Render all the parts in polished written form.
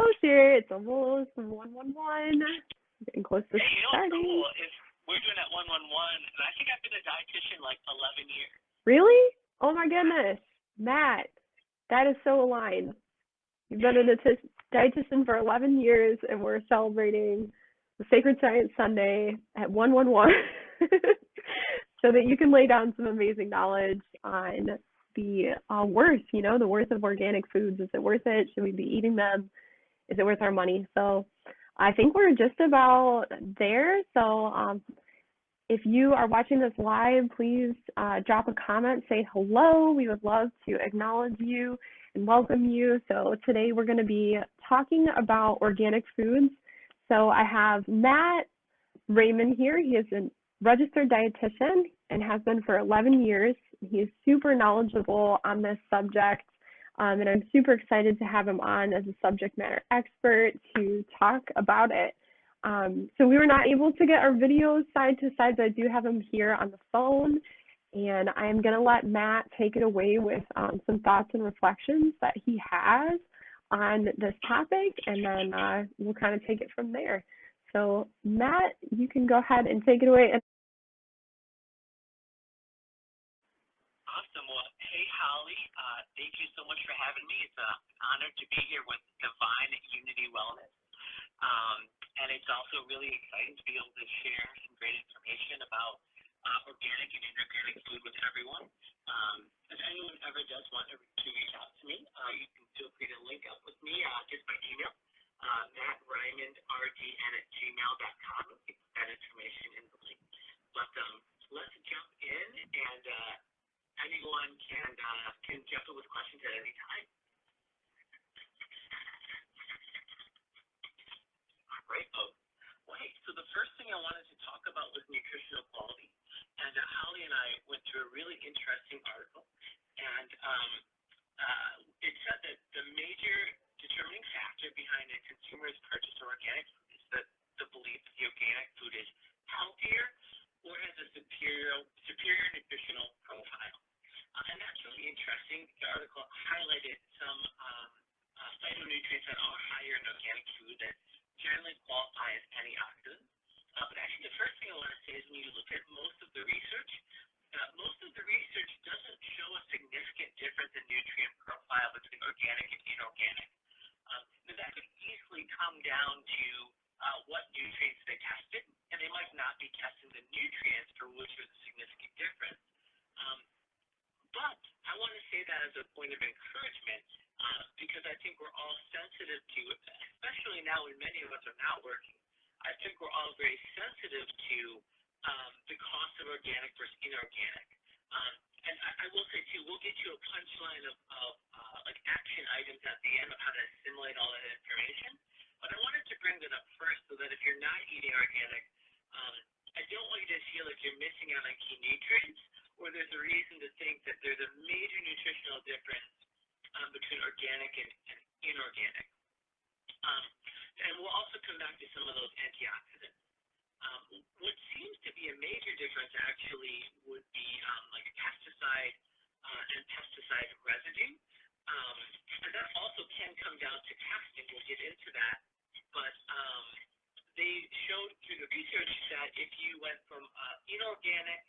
close here. It's almost 111. Getting close to Hey, starting. Cool. We're doing that 111, and I think I've been a dietitian like 11 years. Really? Oh my goodness, Matt, that is so aligned. You've been a dietitian for 11 years, and we're celebrating the Sacred Science Sunday at 111 so that you can lay down some amazing knowledge on the worth, the worth of organic foods. Is it worth it? Should we be eating them? Is it worth our money? So I think we're just about there. So if you are watching this live, please drop a comment, say hello. We would love to acknowledge you and welcome you. So today we're going to be talking about organic foods. So I have Matt Rymond here. He is a registered dietitian and has been for 11 years. He is super knowledgeable on this subject, and I'm super excited to have him on as a subject matter expert to talk about it. So we were not able to get our videos side to side, but I do have him here on the phone, and I'm going to let Matt take it away with some thoughts and reflections that he has on this topic, and then we'll kind of take it from there. So Matt, you can go ahead and take it away. Awesome. Well, hey, Holly, thank you so much for having me. It's an honor to be here with Divine Unity Wellness. And it's also really exciting to be able to share some great information about organic and inorganic food with everyone. If anyone ever does want to reach out to me, you can feel free to link up with me just by email, mattrymondrdn@gmail.com. I'll get that information in the link. But let's jump in, and anyone can jump in with questions at any time. Right. Well, hey, so the first thing I wanted to talk about was nutritional quality. And Holly and I went through a really interesting article, and it said that the major determining factor behind a consumer's purchase of organic food is the belief that the organic food is healthier or has a superior nutritional profile. And that's really interesting. The article highlighted some phytonutrients that are higher in organic food that generally qualify as antioxidants. But actually, the first thing I want to say is when you look at most of the research doesn't show a significant difference in nutrient profile between organic and inorganic. Now that could easily come down to what nutrients they tested, and they might not be testing the nutrients for which there's a significant difference. But I want to say that as a point of encouragement, because I think we're all sensitive to it, especially now when many of us are not working. I think we're all very sensitive to the cost of organic versus inorganic. And I will say, too, we'll get you a punchline of like action items at the end of how to assimilate all that information. But I wanted to bring that up first so that if you're not eating organic, I don't want you to feel like you're missing out on key nutrients, or there's a reason to think that there's a major nutritional difference between organic and inorganic. And we'll also come back to some of those antioxidants. What seems to be a major difference actually would be like pesticide and pesticide residue. And that also can come down to testing. We'll get into that. But they showed through the research that if you went from inorganic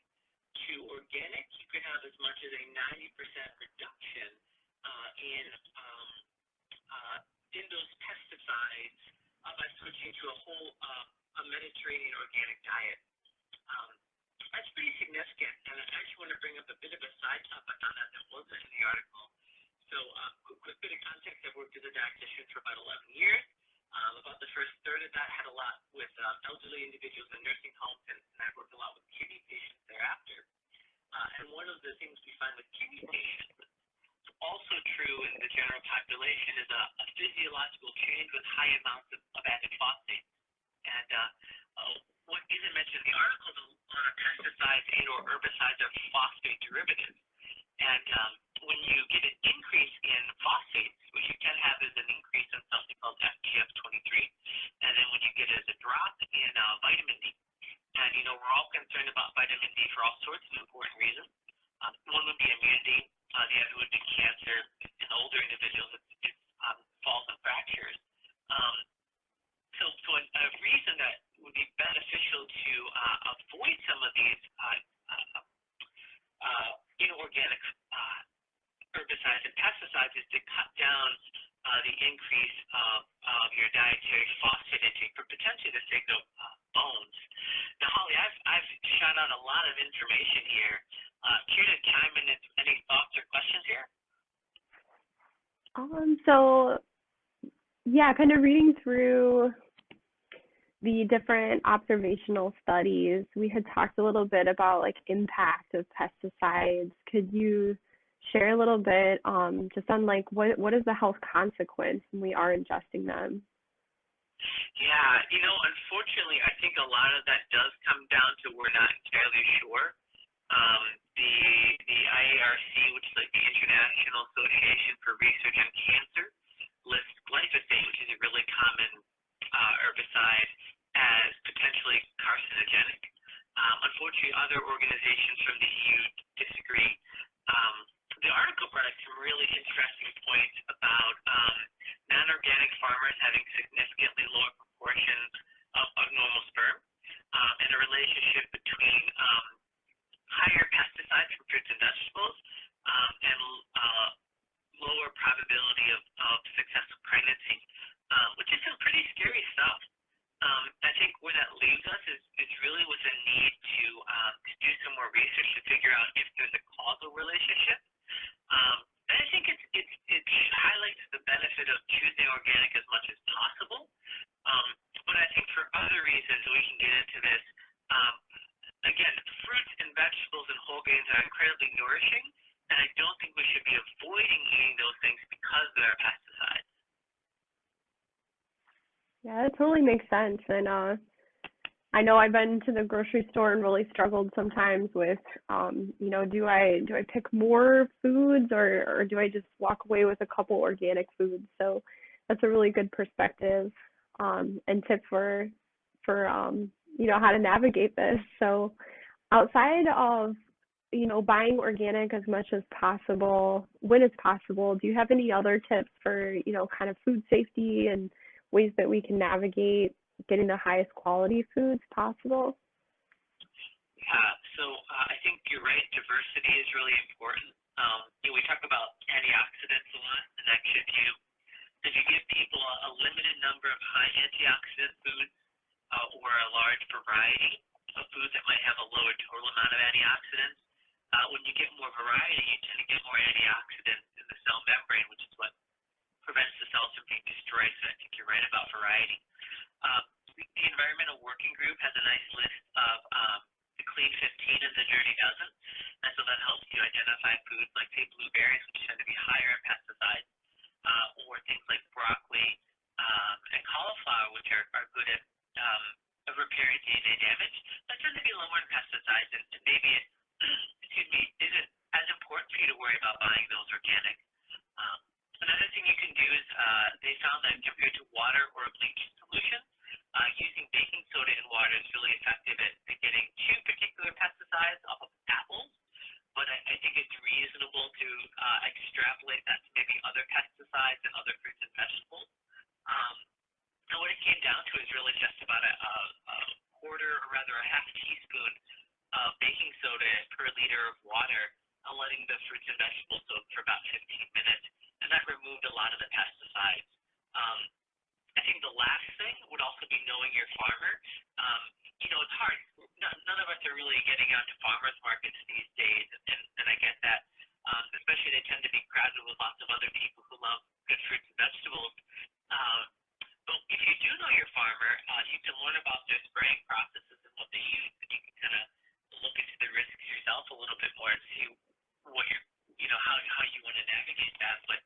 to organic, you could have as much as a 90% reduction in those pesticides by switching to a Mediterranean organic diet. That's pretty significant, and I actually want to bring up a bit of a side topic on that wasn't in the article. So quick bit of context, I've worked as a dietitian for about 11 years. About the first third of that had a lot with elderly individuals in nursing homes, and I worked a lot with kidney patients thereafter. And one of the things we find with kidney patients, also true in the general population, is a physiological change with high amounts of added phosphate. And what isn't mentioned in the article is a lot of pesticides and or herbicides are phosphate derivatives. And when you get an increase in phosphates, what you can have is an increase in something called FGF23. And then when you get a drop in vitamin D. And, we're all concerned about vitamin D for all sorts of important reasons. One would be immunity. The other would be cancer. In older individuals, it's falls and fractures. pesticides. And pesticides is to cut down the increase of your dietary phosphate intake for potentially the sake of bones. Now, Holly, I've shot out a lot of information here. Care to chime in with any thoughts or questions here? So yeah, kind of reading through the different observational studies, we had talked a little bit about like impact of pesticides. Could you share a little bit just on like what is the health consequence when we are ingesting them? Yeah, unfortunately, I think a lot of that does come down to we're not entirely sure. The IARC, which is like the International Association for Research on Cancer, lists glyphosate, which is a really common herbicide, as potentially carcinogenic. Unfortunately, other organizations from the EU disagree. The article brought up some really interesting points about non-organic farmers having significantly lower proportions of normal sperm, and a relationship between higher pesticides from fruits and vegetables and lower probability of successful pregnancy, which is some pretty scary stuff. I think where that leaves us is really with a need to do some more research to figure out if there's a causal relationship. And I think it highlights the benefit of choosing organic as much as possible. But I think for other reasons, we can get into this. Again, fruits and vegetables and whole grains are incredibly nourishing, and I don't think we should be avoiding eating those things because there are pesticides. Yeah, that totally makes sense. And I know I've been to the grocery store and really struggled sometimes with, do I pick more foods or do I just walk away with a couple organic foods? So that's a really good perspective and tip for how to navigate this. So outside of buying organic as much as possible, when it's possible, do you have any other tips for kind of food safety and ways that we can navigate getting the highest quality foods possible? Yeah, so I think you're right. Diversity is really important. We talk about antioxidants a lot, and that if you give people a limited number of high antioxidant foods or a large variety of foods that might have a lower total amount of antioxidants, when you get more variety, you tend to get more antioxidants in the cell membrane, which is what prevents the cells from being destroyed. So I think you're right about variety. The Environmental Working Group has a nice list of the Clean 15 and the Dirty Dozen, and so that helps you identify foods like, say, blueberries, which tend to be higher in pesticides, or things like broccoli and cauliflower, which are good at repairing DNA damage. That tend to be lower in pesticides, and maybe it isn't as important for you to worry about buying those organic. Another thing you can do is they found that compared to water or a bleach solution, using baking soda in water is really effective at getting two particular pesticides off of apples, but I think it's reasonable to extrapolate that to maybe other pesticides and other fruits and vegetables. And what it came down to is really just about a quarter, or rather a half teaspoon of baking soda per liter of water, and letting the fruits and vegetables soak for about 15 minutes, and that removed a lot of the pesticides. I think the last thing would also be knowing your farmer. It's hard. None of us are really getting out to farmers markets these days, and I get that. Especially they tend to be crowded with lots of other people who love good fruits and vegetables. But if you do know your farmer, you can learn about their spraying processes and what they use, and you can kind of look into the risks yourself a little bit more and see what how you want to navigate that. But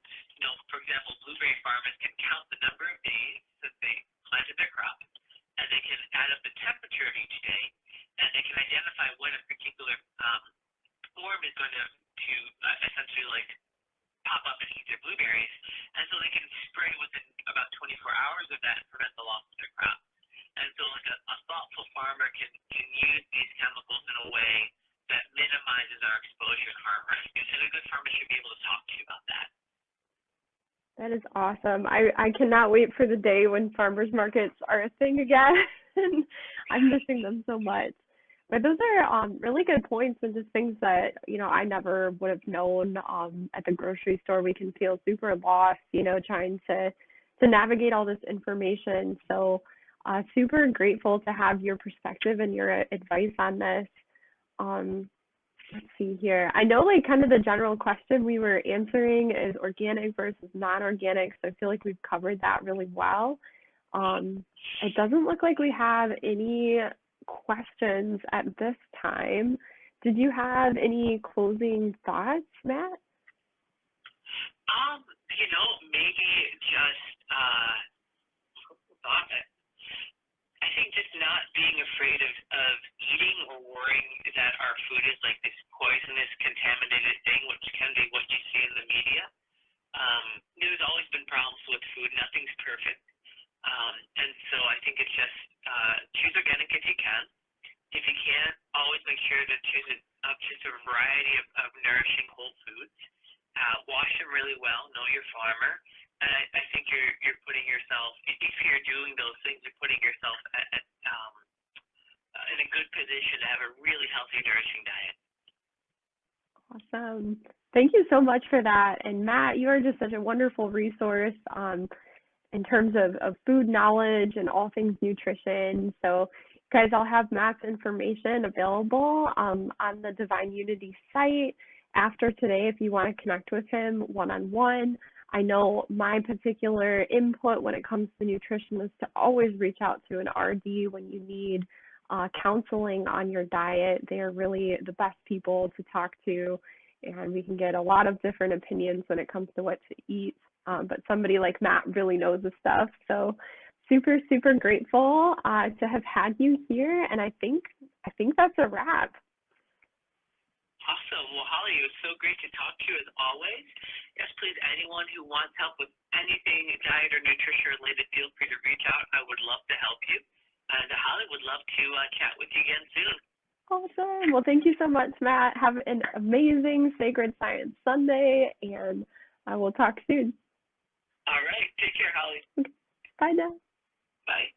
for example, blueberry farmers can count the number of days that they planted their crop, and they can add up the temperature of each day, and they can identify when a particular form is going to essentially like pop up and eat their blueberries, and so they can spray within about 24 hours of that and prevent the loss of their crop. And so like a thoughtful farmer can use these chemicals in a way that minimizes our exposure and harm risk, and a good farmer should be able to talk to you about that. That is awesome. I cannot wait for the day when farmers markets are a thing again. I'm missing them so much. But those are really good points and just things that, I never would have known at the grocery store. We can feel super lost, trying to navigate all this information. So super grateful to have your perspective and your advice on this. Let's see here. I know like kind of the general question we were answering is organic versus non-organic. So I feel like we've covered that really well. It doesn't look like we have any questions at this time. Did you have any closing thoughts, Matt? Maybe just thought that I think just not being afraid of eating or worrying that our food is like this poisonous, contaminated thing, which can be what you see in the media. There's always been problems with food. Nothing's perfect. And so I think it's just choose organic if you can. If you can't, always make sure to choose a variety of nourishing whole foods. Wash them really well. Know your farmer. And I think you're putting yourself, if you're doing those things, you're putting yourself in a good position to have a really healthy, nourishing diet. Awesome. Thank you so much for that. And Matt, you are just such a wonderful resource in terms of food knowledge and all things nutrition. So guys, I'll have Matt's information available on the Divine Unity site after today if you want to connect with him one-on-one. I know my particular input when it comes to nutrition is to always reach out to an RD when you need counseling on your diet. They are really the best people to talk to, and we can get a lot of different opinions when it comes to what to eat. But somebody like Matt really knows the stuff. So super, super grateful to have had you here. And I think that's a wrap. Awesome. Well, Holly, it was so great to talk to you as always. Yes, please, anyone who wants help with anything diet or nutrition related, feel free to reach out. I would love to help you. And Holly would love to chat with you again soon. Awesome. Well, thank you so much, Matt. Have an amazing Sacred Science Sunday, and I will talk soon. All right. Take care, Holly. Okay. Bye now. Bye.